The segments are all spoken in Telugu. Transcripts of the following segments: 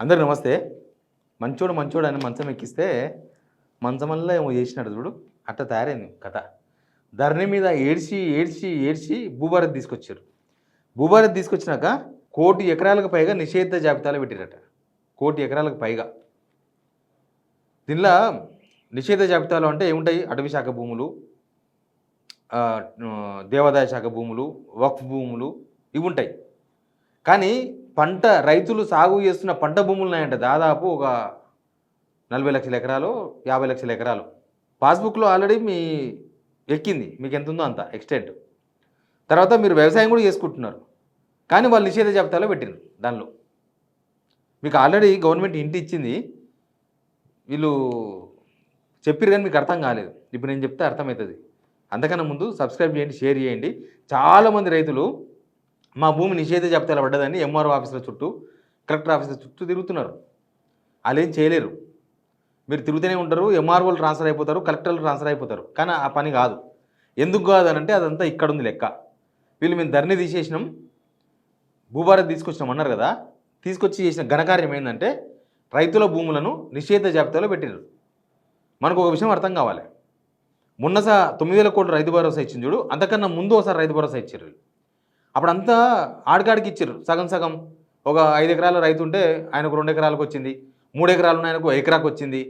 అందరికి నమస్తే. మంచోడు మంచోడు అని మంచం ఎక్కిస్తే మంచమల్లా ఏమో చేసినాడు చూడు, అట్లా తయారైంది కథ. ధరణి మీద ఏడ్చి ఏడ్చి ఏడ్చి భూభారత్ తీసుకొచ్చారు. భూభారత్ తీసుకొచ్చినాక 1,00,00,000 ఎకరాలకు పైగా నిషేధ జాబితాలో పెట్టిరట. 1,00,00,000 ఎకరాలకు పైగా. దీనిలో నిషేధ జాబితాలో అంటే ఏముంటాయి? అటవీ శాఖ భూములు, దేవాదాయ శాఖ భూములు, వక్ఫ్ భూములు ఇవి ఉంటాయి. కానీ రైతులు సాగు చేస్తున్న పంట భూములు ఉన్నాయంట దాదాపు ఒక 40 లక్షల ఎకరాలు, 50 లక్షల ఎకరాలు. పాస్బుక్లో ఆల్రెడీ ఎక్కింది, మీకు ఎంత ఉందో అంత ఎక్స్టెంట్. తర్వాత మీరు వ్యవసాయం కూడా చేసుకుంటున్నారు, కానీ వాళ్ళు నిషేధ జాబితాలో పెట్టిండ్రు. దానిలో మీకు ఆల్రెడీ గవర్నమెంట్ ఇంటి ఇచ్చింది, వీళ్ళు చెప్పారు కానీ మీకు అర్థం కాలేదు. ఇప్పుడు నేను చెప్తే అర్థమవుతుంది. అంతకన్నా ముందు సబ్స్క్రైబ్ చేయండి, షేర్ చేయండి. చాలామంది రైతులు మా భూమి నిషేధ జాబితాలో పడ్డదని ఎంఆర్ఓ ఆఫీసుల చుట్టూ, కలెక్టర్ ఆఫీసుల చుట్టూ తిరుగుతున్నారు. వాళ్ళు ఏం చేయలేరు. మీరు తిరుగుతూనే ఉంటారు, ఎంఆర్ఓలు ట్రాన్స్ఫర్ అయిపోతారు, కలెక్టర్లు ట్రాన్స్ఫర్ అయిపోతారు. కానీ ఆ పని కాదు. ఎందుకు కాదు అని అంటే అదంతా ఇక్కడ ఉంది లెక్క. వీళ్ళు మేము ధరణి తీసేసినాం, భూభారత్ తీసుకొచ్చినాం అన్నారు కదా. తీసుకొచ్చి చేసిన ఘనకార్యం ఏంటంటే రైతుల భూములను నిషేధ జాబితాలో పెట్టారు. మనకు ఒక విషయం అర్థం కావాలి. మొన్న 9,000 కోట్ల రైతు భరోసా ఇచ్చింది చూడు, అంతకన్నా ముందు ఒకసారి రైతు భరోసా ఇచ్చారు. అప్పుడంతా ఆడికాడికి ఇచ్చారు, సగం సగం. ఒక 5 ఎకరాల రైతు ఉంటే ఆయనకు 2 ఎకరాలకు వచ్చింది, 3 ఎకరాలు ఉన్న ఆయనకు ఎకరాకు వచ్చింది,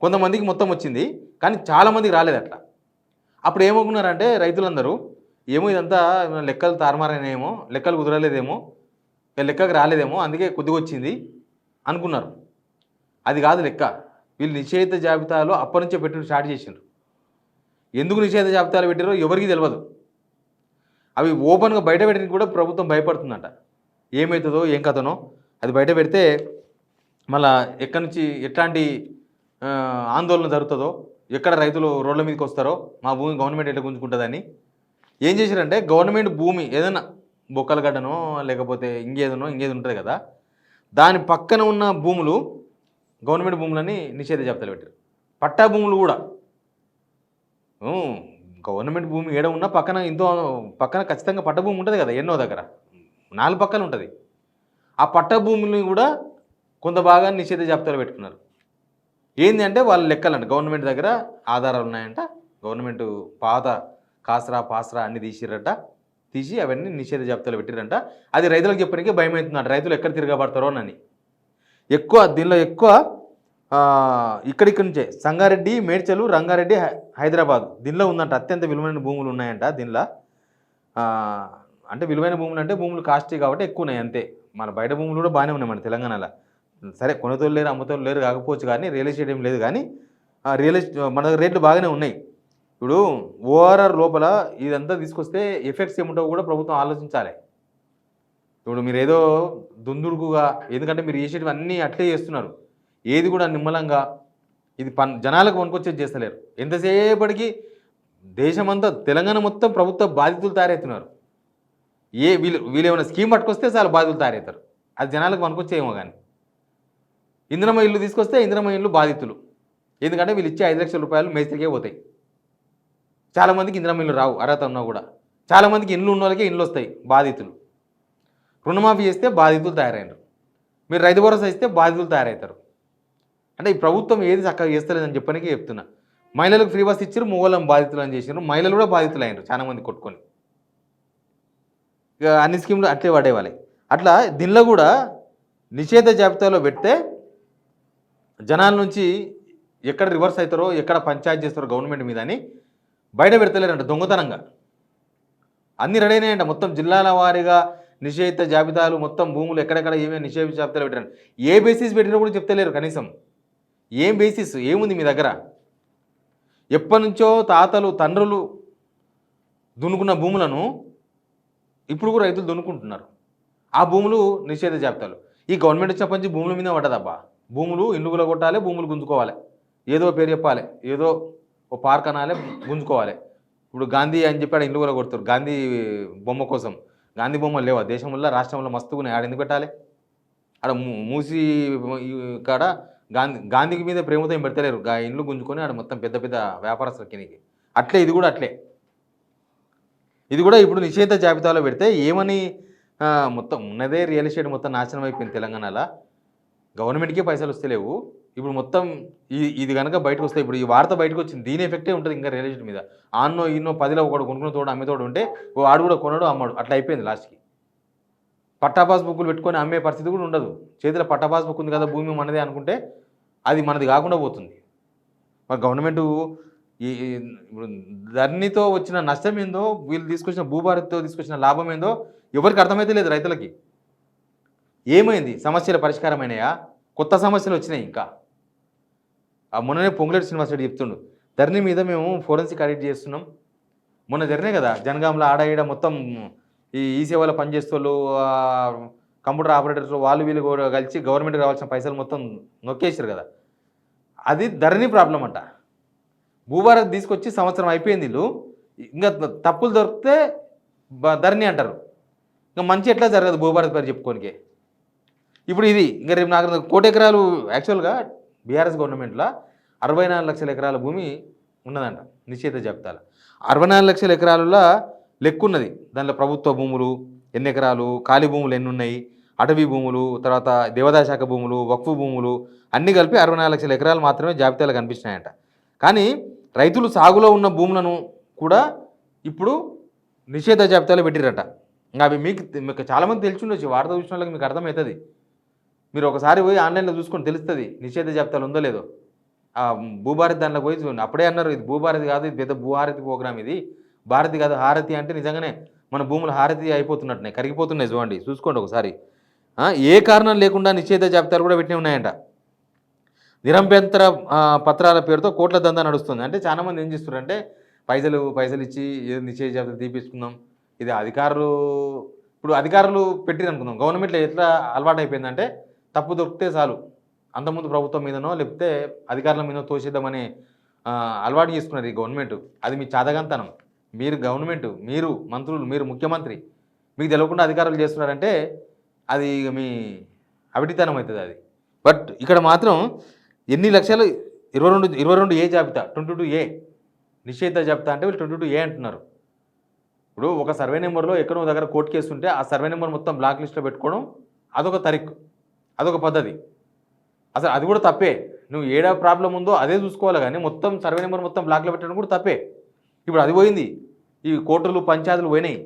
కొంతమందికి మొత్తం వచ్చింది. కానీ చాలామందికి రాలేదు అట్లా. అప్పుడు ఏమనుకున్నారంటే రైతులందరూ, ఏమో ఇదంతా లెక్కలు తారుమారైనాయేమో, లెక్కలు కుదరలేదేమో, లెక్కకు రాలేదేమో, అందుకే కొద్దిగా వచ్చింది అనుకున్నారు. అది కాదు లెక్క. వీళ్ళు నిషేధ జాబితాలో అప్పటి నుంచే పెట్టి స్టార్ట్ చేసిండ్రు. ఎందుకు నిషేధ జాబితాలో పెట్టారో ఎవరికి తెలియదు. అవి ఓపెన్గా బయట పెట్టడానికి కూడా ప్రభుత్వం భయపడుతుందంట. ఏమవుతుందో ఏం కథనో అది బయట పెడితే మళ్ళా ఎక్కడి నుంచి ఎట్లాంటి ఆందోళన జరుగుతుందో, ఎక్కడ రైతులు రోడ్ల మీదకి వస్తారో, మా భూమి గవర్నమెంట్ ఎట్లా గుంజుకుంటుందని ఏం చేశారంటే గవర్నమెంట్ భూమి ఏదైనా బొక్కలగడ్డనో లేకపోతే ఇంకేది ఉంటుంది కదా, దాని పక్కన ఉన్న భూములు గవర్నమెంట్ భూములని నిషేధ జాబితాలో పెట్టారు. పట్టా భూములు కూడా గవర్నమెంట్ భూమి ఏడ ఉన్నా పక్కన ఖచ్చితంగా పట్ట భూమి ఉంటుంది కదా, ఎన్నో దగ్గర 4 పక్కన ఉంటుంది. ఆ పట్ట భూమిని కూడా కొంత భాగాన్ని నిషేధ జాబితాలో పెట్టుకున్నారు. ఏంది అంటే వాళ్ళ లెక్కలంట, గవర్నమెంట్ దగ్గర ఆధారాలు ఉన్నాయంట, గవర్నమెంట్ పాత కాసరా పాసరా అన్ని తీసి అవన్నీ నిషేధ జాబితాలో పెట్టిరంట. అది రైతులకు చెప్పడానికి భయం అవుతుందంట, రైతులు ఎక్కడ తిరగబడతారో అని. దీనిలో ఎక్కువ ఇక్కడిక్కడి నుంచే సంగారెడ్డి, మేడ్చలు, రంగారెడ్డి, హైదరాబాద్ దీనిలో ఉందంట. అత్యంత విలువైన భూములు ఉన్నాయంట దీనిలో. అంటే విలువైన భూములు అంటే భూములు కాస్ట్లీ కాబట్టి ఎక్కువ ఉన్నాయి అంతే. మన బయట భూములు కూడా బాగానే ఉన్నాయి మన తెలంగాణలో. సరే కొనతోళ్ళు లేరు, అమ్మతోళ్ళు లేరు కాకపోవచ్చు, కానీ రియల్ ఎస్టేట్ ఏం లేదు. కానీ మన రేట్లు బాగానే ఉన్నాయి. ఇప్పుడు ఓఆర్ఆర్ లోపల ఇదంతా తీసుకొస్తే ఎఫెక్ట్స్ ఏముంటావో కూడా ప్రభుత్వం ఆలోచించాలి. ఇప్పుడు మీరు ఏదో దుందుడుకుగా, ఎందుకంటే మీరు చేసేటివి అన్నీ అట్లే చేస్తున్నారు, ఏది కూడా నిమ్మలంగా ఇది జనాలకు వనుకొచ్చేది చేస్తలేరు. ఎంతసేపటికి దేశమంతా తెలంగాణ మొత్తం ప్రభుత్వ బాధితులు తయారవుతున్నారు. వీళ్ళు ఏమైనా స్కీమ్ పట్టుకొస్తే చాలా బాధితులు తయారవుతారు. అది జనాలకు వనుకొచ్చేమో. కానీ ఇందిరమ్మ ఇల్లు తీసుకొస్తే ఇందిరమ్మ ఇల్లు బాధితులు, ఎందుకంటే వీళ్ళు ఇచ్చే 5 లక్షల రూపాయలు మేస్త్రికే పోతాయి. చాలామందికి ఇందిరమ్మ ఇల్లు రావు, అర్హత ఉన్నా కూడా. చాలామందికి ఇండ్లు ఉన్న వాళ్ళకే ఇండ్లు వస్తాయి, బాధితులు. రుణమాఫీ చేస్తే బాధితులు తయారయ్యారు, మీరు రైతు భరోసా ఇస్తే బాధితులు తయారవుతారు. అంటే ఈ ప్రభుత్వం ఏది చక్కగా చేస్తలేదని చెప్పడానికి చెప్తున్నా. మహిళలకు ఫ్రీ బస్ ఇచ్చారు, మొగోళ్ళం బాధితులు అని చేసినారు, మహిళలు కూడా బాధితులు అయినారు చాలామంది కొట్టుకొని. ఇక అన్ని స్కీములు అట్లే పడేవాళ్ళే. అట్లా దీనిలో కూడా నిషేధ జాబితాలో పెడితే జనాల నుంచి ఎక్కడ రివర్స్ అవుతారో, ఎక్కడ పంచాయతీ చేస్తారో గవర్నమెంట్ మీద అని బయట పెడతలేరంట దొంగతనంగా. అన్ని రెడీ అయినాయంట, మొత్తం జిల్లాల వారీగా నిషేధ జాబితాలు, మొత్తం భూములు ఎక్కడెక్కడ ఏమేమి నిషేధ జాబితాలు పెట్టారు. ఏ బేసిస్ పెట్టినా కూడా చెప్తలేరు కనీసం. ఏం బేసిస్ ఏముంది మీ దగ్గర? ఎప్పటి నుంచో తాతలు తండ్రులు దున్నుకున్న భూములను ఇప్పుడు కూడా రైతులు దున్నుకుంటున్నారు. ఆ భూములు నిషేధ జాబితాలు. ఈ గవర్నమెంట్ వచ్చిన పని భూముల మీద పడ్డదబ్బా. భూములు ఇల్లుగులో కొట్టాలి, భూములు గుంజుకోవాలి, ఏదో పేరు చెప్పాలి, ఏదో ఓ పార్క్ అనాలి, గుంజుకోవాలి. ఇప్పుడు గాంధీ అని చెప్పి ఆడ ఇల్లుగులో కొడతారు గాంధీ బొమ్మ కోసం. గాంధీ బొమ్మలు లేవా దేశంలో? రాష్ట్రంలో మస్తుగా ఆడ ఎందుకు పెట్టాలి? ఆడ మూసి కాడ గాంధీకి మీద ప్రేమతో ఏం పెడతలేరు, ఇండ్లు గుంజుకొని ఆడ మొత్తం పెద్ద పెద్ద వ్యాపారస్తులకి. అట్లే ఇది కూడా అట్లే. ఇది కూడా ఇప్పుడు నిషేధ జాబితాలో పెడితే ఏమని మొత్తం ఉన్నదే రియల్ ఎస్టేట్ మొత్తం నాశనం అయిపోయింది తెలంగాణలో. గవర్నమెంట్కే పైసలు వస్తలేవు. ఇప్పుడు మొత్తం ఇది కనుక బయటకు వస్తే ఇప్పుడు ఈ వార్త బయటకు వచ్చింది దీని ఎఫెక్టే ఉంటుంది ఇంకా రియల్ ఎస్టేట్ మీద. ఆన్నో ఈన్నో 10లో ఒకడు కొనుక్కున్న తోడు అమ్మేతోడు ఉంటే వాడు కూడా కొనడు అమ్మడు అట్లా అయిపోయింది లాస్ట్కి. పట్టా పాస్ బుక్కులు పెట్టుకొని అమ్మే పరిస్థితి కూడా ఉండదు. చేతిలో పట్టా పాస్ బుక్ ఉంది కదా భూమి మనదే అనుకుంటే అది మనది కాకుండా పోతుంది. మరి గవర్నమెంట్ ఈ ఇప్పుడు ధరణితో వచ్చిన నష్టం ఏందో, వీళ్ళు తీసుకొచ్చిన భూభారతితో తీసుకొచ్చిన లాభం ఏందో ఎవరికి అర్థమైతే లేదు రైతులకి. ఏమైంది? సమస్యల పరిష్కారమైనయా? కొత్త సమస్యలు వచ్చినాయి ఇంకా. మొన్ననే పొంగులేటి శ్రీనివాసరెడ్డి చెప్తుండు, ధరణి మీద మేము ఫోరెన్సిక్ ఆడిట్ చేస్తున్నాం. మొన్న జరిగినాయి కదా జనగాంలో ఆడ ఈడ మొత్తం ఈ సేవలో పనిచేస్తూ కంప్యూటర్ ఆపరేటర్స్ వాళ్ళు వీళ్ళు కూడా కలిసి గవర్నమెంట్కి రావాల్సిన పైసలు మొత్తం నొక్కేసారు కదా. అది ధరణి ప్రాబ్లం అంట. భూభారత్ తీసుకొచ్చి సంవత్సరం అయిపోయింది, వీళ్ళు ఇంకా తప్పులు దొరికితే ధరణి అంటారు. ఇంకా మంచి ఎట్లా జరగదు భూభారత్ పేరు చెప్పుకోనికే. ఇప్పుడు ఇది ఇంకా రేపు నాకు 1 కోటి ఎకరాలు యాక్చువల్గా బీఆర్ఎస్ గవర్నమెంట్లో 64 లక్షల ఎకరాల భూమి ఉన్నదంట నిషేధ జాబితాలో. 64 లక్షల ఎకరాలలో లెక్క ఉన్నది. దాంట్లో ప్రభుత్వ భూములు ఎన్ని ఎకరాలు, ఖాళీ భూములు ఎన్ని ఉన్నాయి, అటవీ భూములు, తర్వాత దేవాదాయ శాఖ భూములు, వక్ఫ్ భూములు అన్నీ కలిపి 64 లక్షల ఎకరాలు మాత్రమే జాబితాలో కనిపిస్తున్నాయంట. కానీ రైతులు సాగులో ఉన్న భూములను కూడా ఇప్పుడు నిషేధ జాబితాలో పెట్టిరట. ఇంకా అవి మీకు చాలామంది తెలిసి ఉండొచ్చు, వార్త చూసిన వాళ్ళకి మీకు అర్థమవుతుంది. మీరు ఒకసారి పోయి ఆన్లైన్లో చూసుకొని తెలుస్తుంది నిషేధ జాబితాలు ఉందో లేదో. ఆ భూభారతి దాంట్లో పోయి చూడండి. అప్పుడే అన్నారు ఇది భూభారతి కాదు, ఇది పెద్ద భూహారతి ప్రోగ్రామ్, ఇది భారతి కాదు హారతి అంటే నిజంగానే మన భూములు హారతి అయిపోతున్నట్టున్నాయి, కరిగిపోతున్నాయి. చూసుకోండి ఒకసారి. ఏ కారణం లేకుండా నిషేధ జాబితాలు కూడా పెట్టినవి ఉన్నాయంట. నిరంభ్యంతర పత్రాల పేరుతో కోట్ల దందా నడుస్తుంది. అంటే చాలామంది ఏం చేస్తున్నారంటే పైసలు ఇచ్చి ఏదో నిషేధ జాబితాలు తీపించుకుందాం. ఇది అధికారులు పెట్టిరు అనుకుందాం. గవర్నమెంట్లో ఎట్లా అలవాటు అయిపోయిందంటే తప్పు దొరికితే చాలు అంతకుముందు ప్రభుత్వం మీదనో లేకపోతే అధికారుల మీదనో తోసేద్దామని అలవాటు చేసుకున్నారు ఈ గవర్నమెంట్. అది మీ చాదగంతనం. మీరు గవర్నమెంట్, మీరు మంత్రులు, మీరు ముఖ్యమంత్రి, మీకు తెలియకుండా అధికారులు చేస్తున్నారంటే అది మీ అవిటితనం అవుతుంది అది. బట్ ఇక్కడ మాత్రం ఎన్ని లక్షలు 22A జాబితా, 22A నిషేధ జాబితా అంటే వీళ్ళు 22A అంటున్నారు. ఇప్పుడు ఒక సర్వే నెంబర్లో ఎక్కడో దగ్గర కోర్టు కేసు ఉంటే ఆ సర్వే నెంబర్ మొత్తం బ్లాక్ లిస్ట్లో పెట్టుకోవడం అదొక తరిక్, అదొక పద్ధతి. అసలు అది కూడా తప్పే. నువ్వు ఏడ ప్రాబ్లం ఉందో అదే చూసుకోవాలి కానీ మొత్తం సర్వే నెంబర్ మొత్తం బ్లాక్లో పెట్టడం కూడా తప్పే. ఇప్పుడు అది పోయింది, ఈ కోర్టులు పంచాయతీలు పోయినాయి.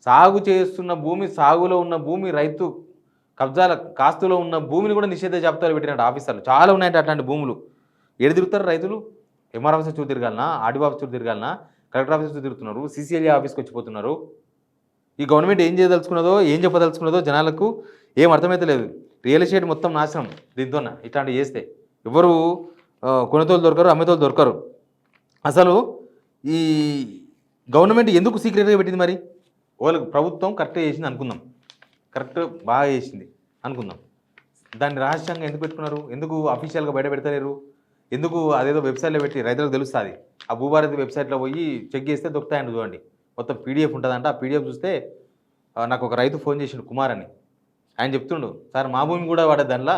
సాగు చేస్తున్న భూమి, సాగులో ఉన్న భూమి, రైతు కబ్జాల కాస్తులో ఉన్న భూమిని కూడా నిషేధ జాబితాలో పెట్టినట్టు ఆఫీసర్లు చాలా ఉన్నాయంటే అట్లాంటి భూములు. ఏడు తిరుగుతారు రైతులు? ఎంఆర్ ఆఫీస్ చుట్టూ తిరగాలనా, ఆర్డీఓ ఆఫీస్ చుట్టూ తిరగాలనా, కలెక్టర్ ఆఫీస్ చుట్టూ తిరుగుతున్నారు, CCLA ఆఫీస్కి వచ్చిపోతున్నారు. ఈ గవర్నమెంట్ ఏం చేయదలుచుకున్నదో, ఏం చెప్పదలుచుకున్నదో జనాలకు ఏం అర్థమైతే లేదు. రియల్ ఎస్టేట్ మొత్తం నాశనం దీంతోన. ఇట్లాంటివి చేస్తే ఎవరు కొనేతోళ్ళు దొరకరు, అమ్మేతోళ్ళు దొరకరు. అసలు ఈ గవర్నమెంట్ ఎందుకు సీక్రెట్గా పెట్టింది? మరి వాళ్ళకి ప్రభుత్వం కరెక్ట్గా చేసింది అనుకుందాం, కరెక్ట్ బాగా చేసింది అనుకుందాం. దాన్ని రహస్యంగా ఎందుకు పెట్టుకున్నారు? ఎందుకు అఫీషియల్గా బయట పెడతలేరు? ఎందుకు అదేదో వెబ్సైట్లో పెట్టి రైతులకు తెలుస్తుంది? ఆ భూభారతి వెబ్సైట్లో పోయి చెక్ చేస్తే దొరుకుతాయండి. చూడండి, మొత్తం PDF ఉంటుందంట. ఆ PDF చూస్తే నాకు ఒక రైతు ఫోన్ చేసిండు, కుమార్ అని. ఆయన చెప్తుండు, సార్ మా భూమి కూడా వాడే దానిలో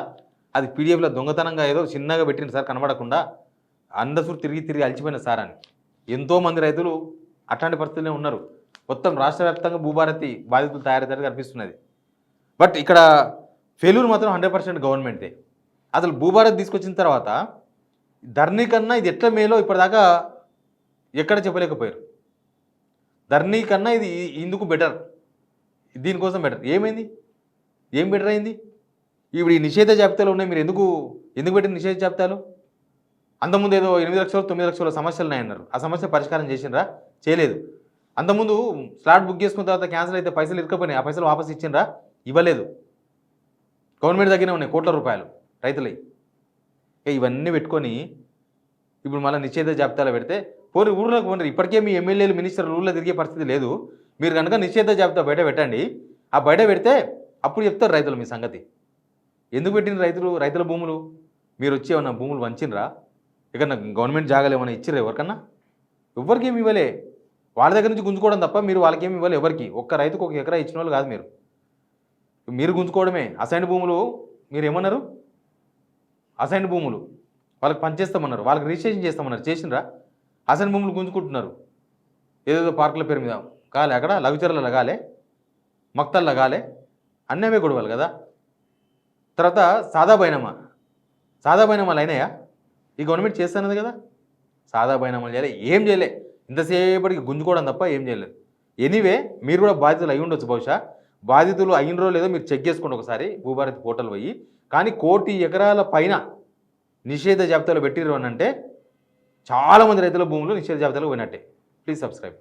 అది PDFలో దొంగతనంగా ఏదో చిన్నగా పెట్టిండు సార్, కనబడకుండా అందసూరు తిరిగి అలిచిపోయిన సార్ అని. ఎంతోమంది రైతులు అట్లాంటి పరిస్థితుల్లో ఉన్నారు. మొత్తం రాష్ట్ర వ్యాప్తంగా భూభారతి బాధితులు తయారవుతారని కనిపిస్తున్నది. బట్ ఇక్కడ ఫెయిల్యూర్ మాత్రం 100% గవర్నమెంట్దే. అసలు భూభారతి తీసుకొచ్చిన తర్వాత ధరణి కన్నా ఇది ఎట్లా మేలో ఇప్పటిదాకా ఎక్కడ చెప్పలేకపోయారు. ధరణి కన్నా ఇది ఇందుకు బెటర్, దీనికోసం బెటర్. ఏమైంది? ఏం బెటర్ అయింది? ఇప్పుడు ఈ నిషేధ జాబితాలు ఉన్నాయి, మీరు ఎందుకు పెట్టిన నిషేధ జాబితాలు? అంతకుముందు ఏదో 8 లక్షలు 9 లక్షల సమస్యలు ఉన్నాయన్నారు. ఆ సమస్య పరిష్కారం చేసిండ్రా? చేయలేదు. అంతకుముందు స్లాట్ బుక్ చేసుకున్న తర్వాత క్యాన్సిల్ అయితే పైసలు ఇరుకపోయినాయి, ఆ పైసలు వాపస్ ఇచ్చిండ్రా? ఇవ్వలేదు. గవర్నమెంట్ దగ్గర ఉన్నాయి కోట్ల రూపాయలు రైతులై. ఇవన్నీ పెట్టుకొని ఇప్పుడు మళ్ళీ నిషేధ జాబితాలో పెడితే ఊళ్ళోకి పోండి. ఇప్పటికే మీ ఎమ్మెల్యేలు, మినిస్టర్లు ఊళ్ళో తిరిగే పరిస్థితి లేదు. మీరు కనుక నిషేధ జాబితా బయట పెట్టండి. ఆ బయట పెడితే అప్పుడు చెప్తారు రైతులు మీ సంగతి. ఎందుకు పెట్టిన రైతుల భూములు? మీరు వచ్చి ఏమన్నా భూములు వంచినరా? ఎక్కడన్నా గవర్నమెంట్ జాగాలు ఏమైనా ఇచ్చిర్రా ఎవరికన్నా? ఎవరికి ఏమి ఇవ్వలే. వాళ్ళ దగ్గర నుంచి గుంజుకోవడం తప్ప మీరు వాళ్ళకి ఏమి ఇవ్వలే ఎవరికి. ఒక్క రైతుకు 1 ఎకరా ఇచ్చిన వాళ్ళు కాదు మీరు గుంజుకోవడమే. అసైన్ భూములు మీరు ఏమన్నారు? అసైన్ భూములు వాళ్ళకి పనిచేస్తామన్నారు, వాళ్ళకి రిజిస్ట్రేషన్ చేస్తామన్నారు, చేసినరా? అసైన్ భూములు గుంజుకుంటున్నారు ఏదేదో పార్కుల పేరు మీద. కాలే అక్కడ లఘుచర్ల లగాలే, మక్తలు లగాలే, అన్నీ అవే గొడవలు కదా. తర్వాత సాదా బైనామాలు అయినాయా? ఈ గవర్నమెంట్ చేస్తున్నది కదా, సాదా బైనామాలు చేయలే, ఏం చేయలే, ఇంతసేపటికి గుంజుకోవడం తప్ప ఏం చేయలేదు. ఎనీవే మీరు కూడా బాధితులు అయి ఉండొచ్చు బహుశా. బాధితులు అయినరో లేదో మీరు చెక్ చేసుకోండి ఒకసారి భూభారతి పోర్టల్ పోయి. కానీ 1 కోటి ఎకరాల పైన నిషేధ జాబితాలో పెట్టిర్రు అని అంటే చాలామంది రైతుల భూములు నిషేధ జాబితాలో పోయినట్టే. Please subscribe.